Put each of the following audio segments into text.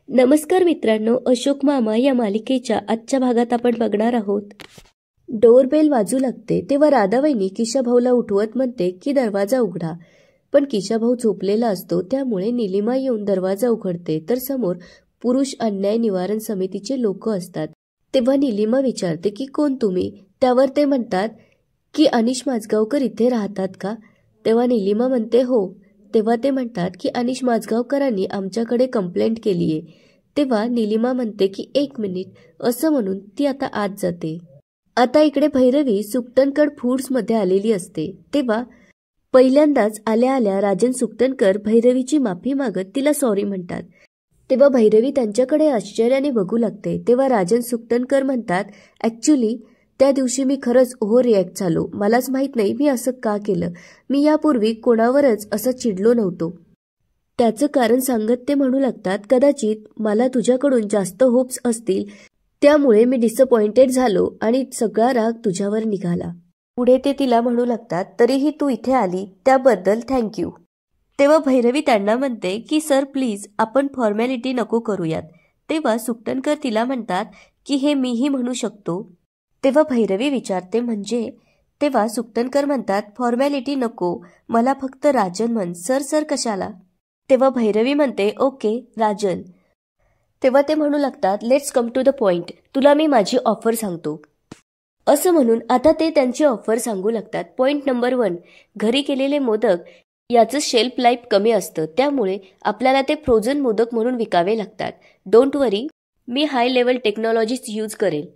नमस्कार मित्रांनो, अशोक मामा या मालिकेच्या आजच्या भागात आपण बघणार आहोत. डोरबेल वाजू लागते तेव्हा राधाबाईंनी किशाभाऊला उठवत म्हणते की दरवाजा उघडा, पण किशाभाऊ झोपलेला असतो. त्यामुळे निलिमा येऊन दरवाजा उघडते तर समोर पुरुष अन्याय निवारण समितीचे लोक असतात. तेव्हा निलिमा विचारते की कोण तुम्ही? त्यावर ते म्हणतात की अनिश माझगावकर इथे राहतात का? तेव्हा निलिमा म्हणते हो. तेव्हा ते म्हणतात की अनिश माझगावकरांनी आमच्याकडे कंप्लेंट केलीये. तेव्हा निलिमा म्हणते की 1 मिनिट असं म्हणून ती आता आत जाते. आता इकडे भैरवी सुकटनकर फूड्समध्ये आलेली असते. तेव्हा पहिल्यांदाच आल्या आल्या राजन सुकटनकर भैरवीची माफी मागत तिला सॉरी म्हणतात. तेव्हा भैरवी त्यांच्याकडे आश्चर्याने बघू लागते. तेव्हा राजन सुकटनकर म्हणतात ऍक्च्युली त्या दिवशी मी खरंच ओव्हर रिॲक्ट झालो. मलाच माहित नाही मी असं का केलं. मी यापूर्वी कोणावरच असं चिडलो नव्हतो. त्याचं कारण सांगत ते म्हणू लागतात कदाचित मला तुझ्याकडून जास्त होप्स असतील, त्यामुळे मी डिसअपॉइंटेड झालो आणि सगळा राग तुझ्यावर निघाला. पुढे ते तिला म्हणू लागतात तरीही तू इथे आली त्याबद्दल थँक्यू. तेव्हा भैरवी त्यांना म्हणते की सर प्लीज आपण फॉर्मॅलिटी नको करूयात. तेव्हा सुकटनकर तिला म्हणतात की हे मीही म्हणू शकतो. तेव्हा भैरवी विचारते म्हणजे? तेव्हा सुकटनकर म्हणतात फॉर्मॅलिटी नको, मला फक्त राजन म्हण, सर सर कशाला. तेव्हा भैरवी म्हणते ओके राजन. तेव्हा ते म्हणू लागतात let's come to the point, तुला मी माझी ऑफर सांगतो. असं म्हणून आता ते त्यांची ऑफर सांगू लागतात. पॉइंट नंबर 1, घरी केलेले मोदक याचं शेल्फ लाईफ कमी असतं, त्यामुळे आपल्याला ते फ्रोझन मोदक म्हणून विकावे लागतात. Don't worry, me high level technologies use करेल.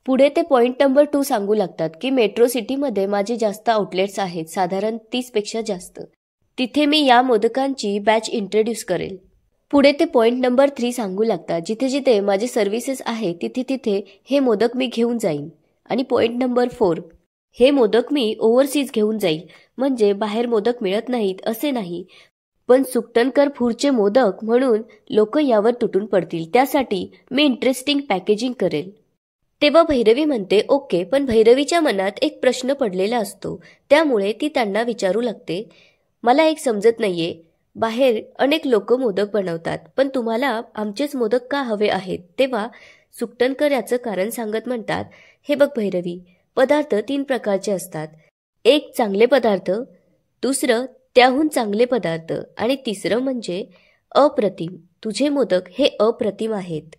पुढे ते पॉइंट नंबर 2 सांगू लागतात की मेट्रो सिटीमध्ये माझे जास्त आउटलेट्स आहेत, साधारण 30 पेक्षा जास्त. तिथे मी या मोदकांची बॅच इंट्रोड्यूस करेल. पुढे ते पॉइंट नंबर 3 सांगू लागतात जिथे जिथे माझे सर्व्हिसेस आहे तिथे तिथे हे मोदक मी घेऊन जाईन. आणि पॉइंट नंबर 4, हे मोदक मी ओव्हरसीज घेऊन जाईल, म्हणजे बाहेर मोदक मिळत नाहीत असे नाही, पण सुकटनकर फूडचे मोदक म्हणून लोक यावर तुटून पडतील, त्यासाठी मी इंटरेस्टिंग पॅकेजिंग करेल. तेव्हा भैरवी म्हणते ओके, पण भैरवीच्या मनात एक प्रश्न पडलेला असतो, त्यामुळे ती त्यांना विचारू लागते मला एक समजत नाहीये, बाहेर अनेक लोक मोदक बनवतात पण तुम्हाला आमचेच मोदक का हवे आहेत? तेव्हा सुकटनकर याचं कारण सांगत म्हणतात हे बघ भैरवी, पदार्थ 3 प्रकारचे असतात. एक चांगले पदार्थ, दुसरं त्याहून चांगले पदार्थ आणि तिसरं म्हणजे अप्रतिम. तुझे मोदक हे अप्रतिम आहेत.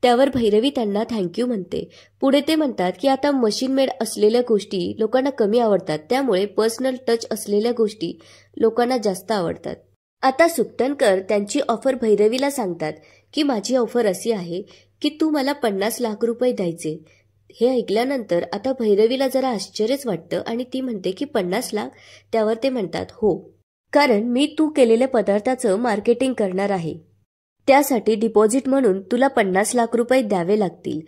त्यावर भैरवी त्यांना थँक्यू म्हणते. पुढे ते म्हणतात की आता मशीन मेड असलेल्या गोष्टी लोकांना कमी आवडतात, त्यामुळे पर्सनल टच असलेल्या गोष्टी लोकांना जास्त आवडतात. आता सुकटनकर त्यांची ऑफर भैरवीला सांगतात की माझी ऑफर अशी आहे की तू मला 50 लाख रुपये द्यायचे. हे ऐकल्यानंतर आता भैरवीला जरा आश्चर्यच वाटतं आणि ती म्हणते की 50 लाख? त्यावर ते म्हणतात हो, कारण मी तू केलेल्या पदार्थाचं मार्केटिंग करणार आहे, त्यासाठी डिपॉझिट म्हणून तुला 50 लाख रुपये द्यावे लागतील.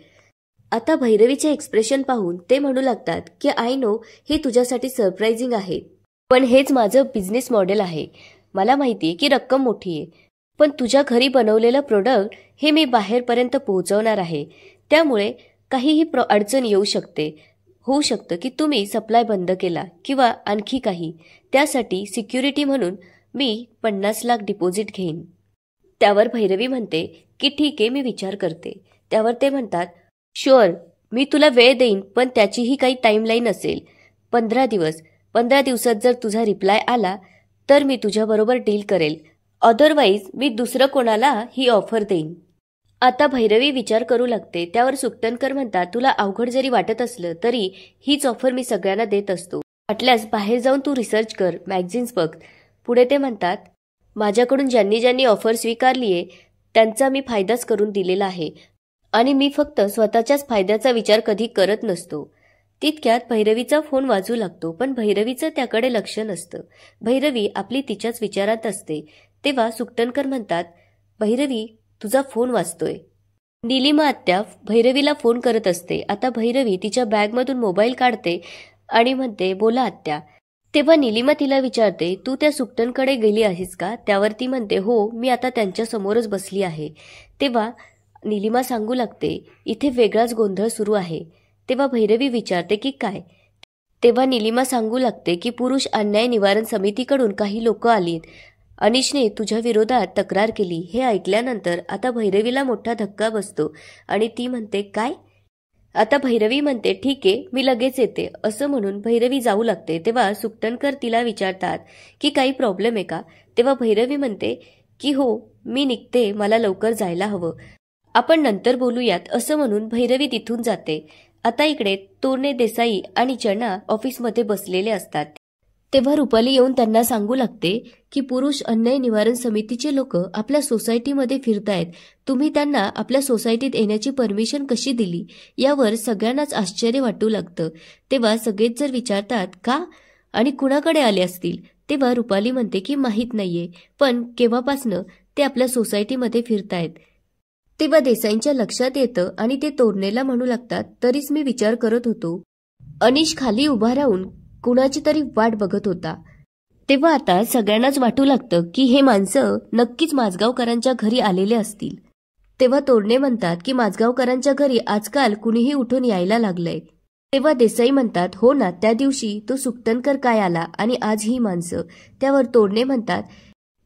आता भैरवीचे एक्सप्रेशन पाहून ते म्हणू लागतात की आय नो हे तुझ्यासाठी सरप्राइझिंग आहे, पण हेच माझं बिझनेस मॉडेल आहे. मला माहिती आहे की रक्कम मोठी आहे, पण तुझ्या घरी बनवलेलं प्रोडक्ट हे मी बाहेरपर्यंत पोहोचवणार आहे, त्यामुळे काहीही अडचण येऊ शकते. होऊ शकतं की तुम्ही सप्लाय बंद केला किंवा आणखी काही, त्यासाठी सिक्युरिटी म्हणून मी 50 लाख डिपॉझिट घेईन. त्यावर भैरवी म्हणते की ठीक आहे, मी विचार करते. त्यावर ते म्हणतात शुअर, मी तुला वेळ देईन, पण त्याचीही काही टाईमलाईन असेल. 15 दिवस. 15 दिवसात जर तुझा रिप्लाय आला तर मी तुझ्याबरोबर डील करेल, अदरवाईज मी दुसरं कोणाला ही ऑफर देईन. आता भैरवी विचार करू लागते. त्यावर सुकटनकर म्हणतात तुला अवघड जरी वाटत असलं तरी हीच ऑफर मी सगळ्यांना देत असतो. वाटल्यास बाहेर जाऊन तू रिसर्च कर, मॅगझिन्स बघ. पुढे ते म्हणतात माझ्याकडून ज्यांनी ज्यांनी ऑफर स्वीकारली आहे त्यांचा मी फायदाच करून दिलेला आहे आणि मी फक्त स्वतःच्याच फायद्याचा विचार कधी करत नसतो. तितक्यात भैरवीचा फोन वाजू लागतो, पण भैरवीचं त्याकडे लक्ष नसतं. भैरवी आपली तिच्याच विचारात असते. तेव्हा सुकटनकर म्हणतात भैरवी तुझा फोन वाजतोय. निलिमा आत्या भैरवीला फोन करत असते. आता भैरवी तिच्या बॅगमधून मोबाईल काढते आणि म्हणते बोला आत्या. तेव्हा निलिमा तिला विचारते तू त्या सुकटनकडे गेली आहेस का? त्यावर ती म्हणते हो, मी आता त्यांच्या समोरच बसली आहे. तेव्हा निलिमा सांगू लागते इथे वेगळाच गोंधळ सुरू आहे. तेव्हा भैरवी विचारते की काय? तेव्हा निलिमा सांगू लागते की पुरुष अन्याय निवारण समितीकडून काही लोक आलीत अनिशने तुझ्या विरोधात तक्रार केली. हे ऐकल्यानंतर आता भैरवीला मोठा धक्का बसतो आणि ती म्हणते काय? आता भैरवी म्हणते ठीक आहे, मी लगेच येते असं म्हणून भैरवी जाऊ लागते. तेव्हा सुकटणकर तिला विचारतात की काही प्रॉब्लेम आहे का? तेव्हा भैरवी म्हणते की हो, मी निघते, मला लवकर जायला हवं, आपण नंतर बोलूयात असं म्हणून भैरवी तिथून जाते. आता इकडे तोरणे देसाई आणि चना ऑफिसमध्ये बसलेले असतात. तेव्हा रुपाली येऊन त्यांना सांगू लागते की पुरुष अन्याय निवारण समितीचे लोक आपल्या सोसायटीमध्ये फिरतायत, तुम्ही त्यांना आपल्या सोसायटीत येण्याची परमिशन कशी दिली? यावर सगळ्यांनाच आश्चर्य वाटू लागतं. तेव्हा सगळेच जर विचारतात का आणि कुणाकडे आले असतील, तेव्हा रुपाली म्हणते की माहीत नाहीये, पण केव्हापासनं ते आपल्या सोसायटीमध्ये फिरतायत. तेव्हा देसाईंच्या लक्षात येतं आणि ते तोरणेला म्हणू लागतात तरीच मी विचार करत होतो. अनिश खाली उभा राहून कुणाची तरी वाट बघत होता. तेव्हा आता सगळ्यांनाच वाटू लागतं की हे माणसं नक्कीच माझगावकरांच्या घरी आलेले असतील. तेव्हा तोरणे म्हणतात की माझगावकरांच्या घरी आजकाल कुणीही उठून यायला लागलंय. तेव्हा देसाई म्हणतात हो ना, त्या दिवशी तो सुकटणकर काय आला आणि आज ही माणसं. त्यावर तोरणे म्हणतात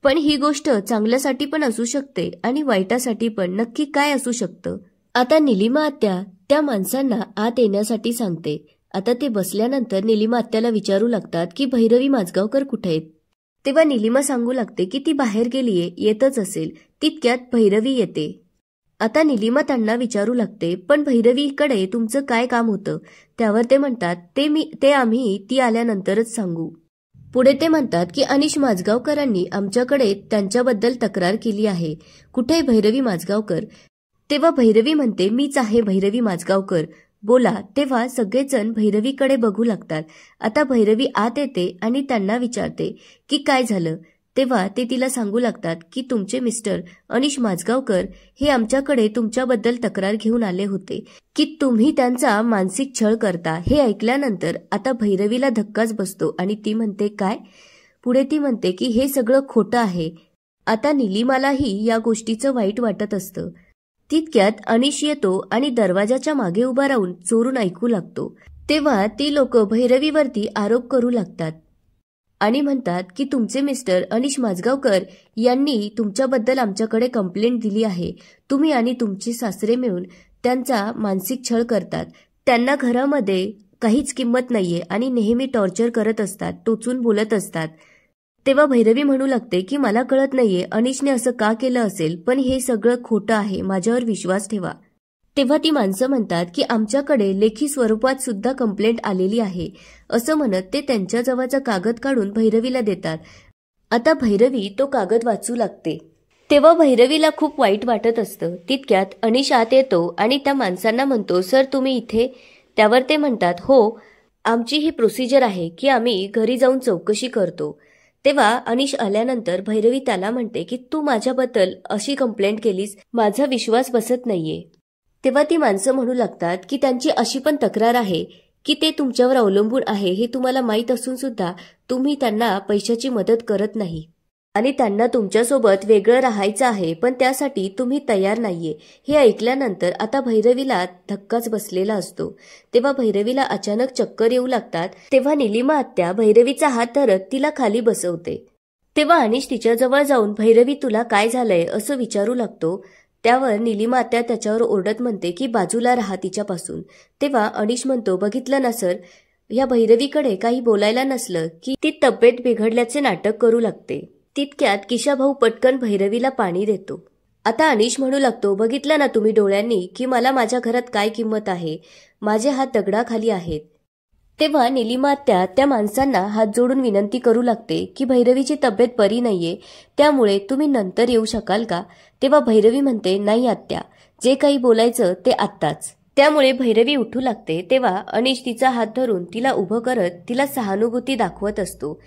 पण ही गोष्ट चांगल्यासाठी पण असू शकते आणि वाईटासाठी पण, नक्की काय असू शकतं? आता निलिमा आत्या त्या माणसांना आत येण्यासाठी सांगते. आता ते बसल्यानंतर निलिमा आत्याला विचारू लागतात की भैरवी माझगावकर कुठे आहेत? तेव्हा निलिमा सांगू लागते की ती बाहेर गेलीये, येतच असेल. तितक्यात भैरवी येते. आता निलिमा त्यांना विचारू लागते पण भैरवीकडे तुमचं काय काम होतं? त्यावर ते म्हणतात ते आम्ही ती आल्यानंतरच सांगू. पुढे ते म्हणतात की अनिश माझगावकरांनी आमच्याकडे त्यांच्याबद्दल तक्रार केली आहे. कुठे भैरवी माझगावकर? तेव्हा भैरवी म्हणते मीच आहे भैरवी माझगावकर, बोला. तेव्हा सगळेजण भैरवीकडे बघू लागतात. आता भैरवी आत येते आणि त्यांना विचारते की काय झालं? तेव्हा ते तिला सांगू लागतात की तुमचे मिस्टर अनिश माझगावकर हे आमच्याकडे तुमच्याबद्दल तक्रार घेऊन आले होते की तुम्ही त्यांचा मानसिक छळ करता. हे ऐकल्यानंतर आता भैरवीला धक्काच बसतो आणि ती म्हणते काय? पुढे ती म्हणते की हे सगळं खोटं आहे. आता निलिमालाही या गोष्टीचं वाईट वाटत असतं. तितक्यात अनिश येतो आणि दरवाजाच्या मागे उभा राहून चोरून ऐकू लागतो. तेव्हा ती लोक भैरवीवरती आरोप करू लागतात आणि म्हणतात की तुमचे मिस्टर अनिश माझगावकर यांनी तुमच्याबद्दल आमच्याकडे कंप्लेंट दिली आहे. तुम्ही आणि तुमचे सासरे मिळून त्यांचा मानसिक छळ करतात. त्यांना घरामध्ये काहीच किंमत नाहीये आणि नेहमी टॉर्चर करत असतात, टोचून बोलत असतात. तेव्हा भैरवी म्हणू लागते की मला कळत नाहीये अनिशने असं का केलं असेल, पण हे सगळं खोटं आहे, माझ्यावर विश्वास ठेवा. तेव्हा ती माणसं म्हणतात की आमच्याकडे लेखी स्वरूपात सुद्धा कंप्लेंट आलेली आहे असं म्हणत ते त्यांच्या जवळचा कागद काढून भैरवीला देतात. आता भैरवी तो कागद वाचू लागते. तेव्हा भैरवीला खूप वाईट वाटत असतं. तितक्यात अनिश आत येतो आणि त्या माणसांना म्हणतो सर तुम्ही इथे? त्यावर ते म्हणतात हो, आमची ही प्रोसिजर आहे की आम्ही घरी जाऊन चौकशी करतो. तेव्हा अनिश आल्यानंतर भैरवी त्याला म्हणते की तू माझ्याबद्दल अशी कंप्लेंट केलीस, माझा विश्वास बसत नाहीये. तेव्हा ती माणसं म्हणू लागतात की त्यांची अशी पण तक्रार आहे की ते तुमच्यावर अवलंबून आहे, हे तुम्हाला माहीत असून सुद्धा तुम्ही त्यांना पैशाची मदत करत नाही आणि त्यांना तुमच्यासोबत वेगळं राहायचं आहे, पण त्यासाठी तुम्ही तयार नाहीये. हे ऐकल्यानंतर आता भैरवीला धक्काच बसलेला असतो. तेव्हा भैरवीला अचानक चक्कर येऊ लागतात. तेव्हा निलिमा आत्या भैरवीचा हात धरत तिला खाली बसवते. तेव्हा अनिश तिच्याजवळ जाऊन भैरवी तुला काय झालंय असं विचारू लागतो. त्यावर निलिमा आत्या त्याच्यावर ओरडत म्हणते की बाजूला राहा तिच्यापासून. तेव्हा अनिश म्हणतो बघितलं ना सर, या भैरवीकडे काही बोलायला नसलं की ती तब्येत बिघडल्याचे नाटक करू लागते. तितक्यात किशाभाऊ पटकन भैरवीला पाणी देतो. आता अनिश म्हणू लागतो बघितलं ना तुम्ही डोळ्यांनी की मला माझ्या घरात काय किंमत आहे, माझे हात दगडाखाली आहेत. तेव्हा निलिमा आत्या त्या माणसांना हात जोडून विनंती करू लागते की भैरवीची तब्येत बरी नाहीये, त्यामुळे तुम्ही नंतर येऊ शकाल का? तेव्हा भैरवी म्हणते नाही आत्या, जे काही बोलायचं ते आत्ताच. त्यामुळे भैरवी उठू लागते. तेव्हा अनिश तिचा हात धरून तिला उभं करत तिला सहानुभूती दाखवत असतो.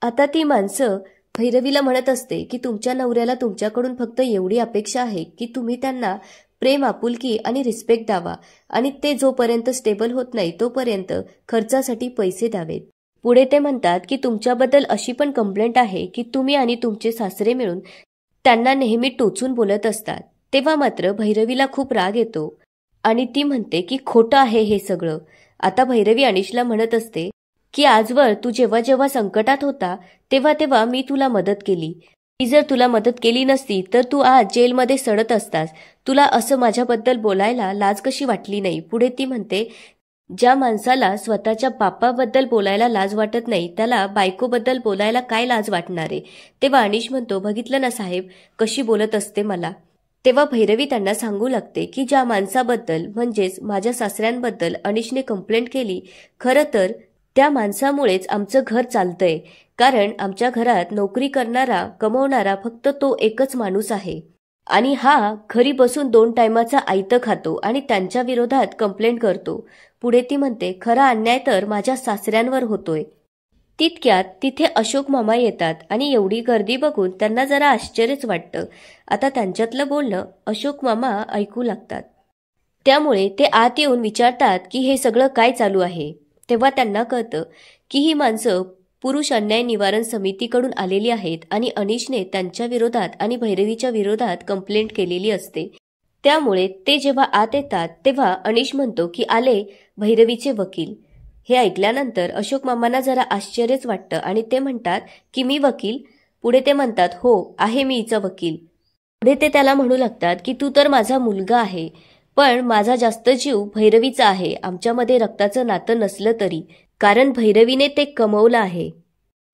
आता ती माणसं भैरवीला म्हणत असते की तुमच्या नवऱ्याला तुमच्याकडून फक्त एवढी अपेक्षा आहे की तुम्ही त्यांना प्रेम, आपुलकी आणि रिस्पेक्ट द्यावा आणि ते जोपर्यंत स्टेबल होत नाही तोपर्यंत खर्चासाठी पैसे द्यावेत. पुढे ते म्हणतात की तुमच्याबद्दल अशी पण कंप्लेंट आहे की तुम्ही आणि तुमचे सासरे मिळून त्यांना नेहमी टोचून बोलत असतात. तेव्हा मात्र भैरवीला खूप राग येतो आणि ती म्हणते की खोटं आहे हे सगळं. आता भैरवी अनिशला म्हणत असते की आजवर तू जेव्हा जेव्हा संकटात होता तेव्हा तेव्हा मी तुला मदत केली, मी जर तुला मदत केली नसती तर तू आज जेलमध्ये सडत असतास. तुला असं माझ्याबद्दल बोलायला लाज कशी वाटली नाही. पुढे ती म्हणते, ज्या माणसाला स्वतःच्या बापाबद्दल बोलायला लाज वाटत नाही त्याला बायकोबद्दल बोलायला काय लाज वाटणार आहे. तेव्हा अनिश म्हणतो, बघितलं ना साहेब कशी बोलत असते मला. तेव्हा भैरवी त्यांना सांगू लागते की ज्या माणसाबद्दल म्हणजेच माझ्या सासऱ्यांबद्दल अनिशने कंप्लेंट केली, खरं तर त्या माणसामुळेच आमचं घर चालतंय. कारण आमच्या घरात नोकरी करणारा कमवणारा फक्त तो एकच माणूस आहे आणि हा घरी बसून 2 टायमाचा आयतं खातो आणि त्यांच्या विरोधात कंप्लेंट करतो. पुढे ती म्हणते, खरा अन्याय तर माझ्या सासऱ्यांवर होतोय. तितक्यात तिथे अशोक मामा येतात आणि एवढी गर्दी बघून त्यांना जरा आश्चर्यच वाटतं. आता त्यांच्यातलं बोलणं अशोक मामा ऐकू लागतात. त्यामुळे ते आत येऊन विचारतात की हे सगळं काय चालू आहे. तेव्हा त्यांना कळतं की ही माणसं पुरुष अन्याय निवारण समितीकडून आलेली आहेत आणि अनिशने त्यांच्या विरोधात आणि भैरवीच्या विरोधात कंप्लेंट केलेली असते. त्यामुळे ते जेव्हा आत येतात तेव्हा अनिश म्हणतो की आले भैरवीचे वकील. हे ऐकल्यानंतर अशोक मामांना जरा आश्चर्यच वाटतं आणि ते म्हणतात की मी वकील. पुढे ते म्हणतात, हो आहे मी हिचा वकील. पुढे ते त्याला म्हणू लागतात की तू तर माझा मुलगा आहे, पण माझा जास्त जीव भैरवीचा आहे. आमच्यामध्ये रक्ताचं नातं नसलं तरी, कारण भैरवीने ते कमवलं आहे.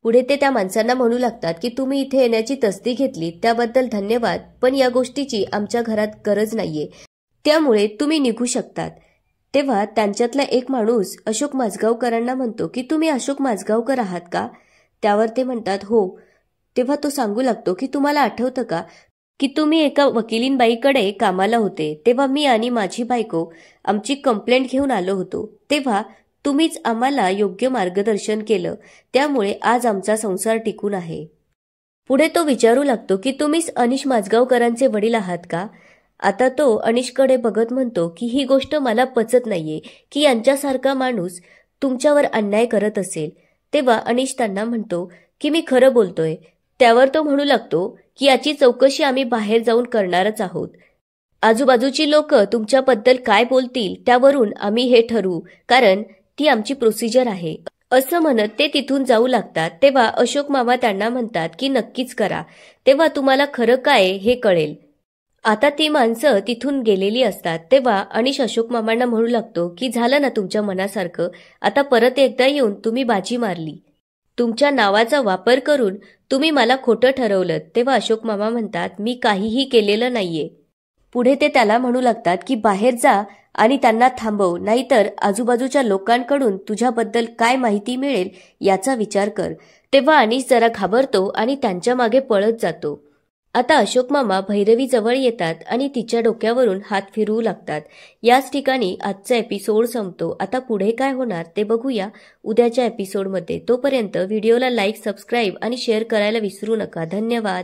पुढे ते त्या माणसांना म्हणू लागतात की तुम्ही इथे येण्याची तसदी घेतली त्याबद्दल धन्यवाद, पण या गोष्टीची आमच्या घरात गरज नाहीये, त्यामुळे तुम्ही निघू शकतात. तेव्हा त्यांच्यातला एक माणूस अशोक माझगावकरांना म्हणतो की तुम्ही अशोक माझगावकर आहात का. त्यावर ते म्हणतात, हो. तेव्हा तो सांगू लागतो की तुम्हाला आठवतं का की तुम्ही एका वकिलींबाईकडे कामाला होते, तेव्हा मी आणि माझी बायको आमची कंप्लेंट घेऊन आलो होतो. तेव्हा तुम्हीच आम्हाला योग्य मार्गदर्शन केलं, त्यामुळे आज आमचा संसार टिकून आहे. पुढे तो विचारू लागतो की तुम्हीच अनिश माझगावकरांचे वडील आहात का. आता तो अनिशकडे बघत म्हणतो की ही गोष्ट मला पचत नाहीये की यांच्यासारखा माणूस तुमच्यावर अन्याय करत असेल. तेव्हा अनिश त्यांना म्हणतो की मी खरं बोलतोय. त्यावर तो म्हणू लागतो की याची चौकशी आम्ही बाहेर जाऊन करणारच आहोत. आजूबाजूची लोक तुमच्याबद्दल काय बोलतील त्यावरून आम्ही हे ठरवू, कारण ती आमची प्रोसिजर आहे. असं म्हणत ते तिथून जाऊ लागतात. तेव्हा अशोक मामा त्यांना म्हणतात की नक्कीच करा, तेव्हा तुम्हाला खरं काय हे कळेल. आता ती माणसं तिथून गेलेली असतात. तेव्हा अनिश अशोक मामांना म्हणू लागतो की झालं ना तुमच्या मनासारखं, आता परत एकदा येऊन तुम्ही बाजी मारली. तुमच्या नावाचा वापर करून तुम्ही मला खोटं ठरवलं. तेव्हा अशोक मामा म्हणतात, मी काहीही केलेलं नाहीये. पुढे ते त्याला म्हणू लागतात की बाहेर जा आणि त्यांना थांबव, नाहीतर आजूबाजूच्या लोकांकडून तुझ्याबद्दल काय माहिती मिळेल याचा विचार कर. तेव्हा अनिश जरा घाबरतो आणि त्यांच्या मागे पळत जातो. आता अशोक मामा भैरवी जवळ येतात आणि तिच्या डोक्यावरून हात फिरवू लागतात. याच ठिकाणी आजचा एपिसोड संपतो. आता पुढे काय होणार ते बघूया उद्याच्या एपिसोडमध्ये. तोपर्यंत व्हिडिओला लाईक, सबस्क्राईब आणि शेअर करायला विसरू नका. धन्यवाद.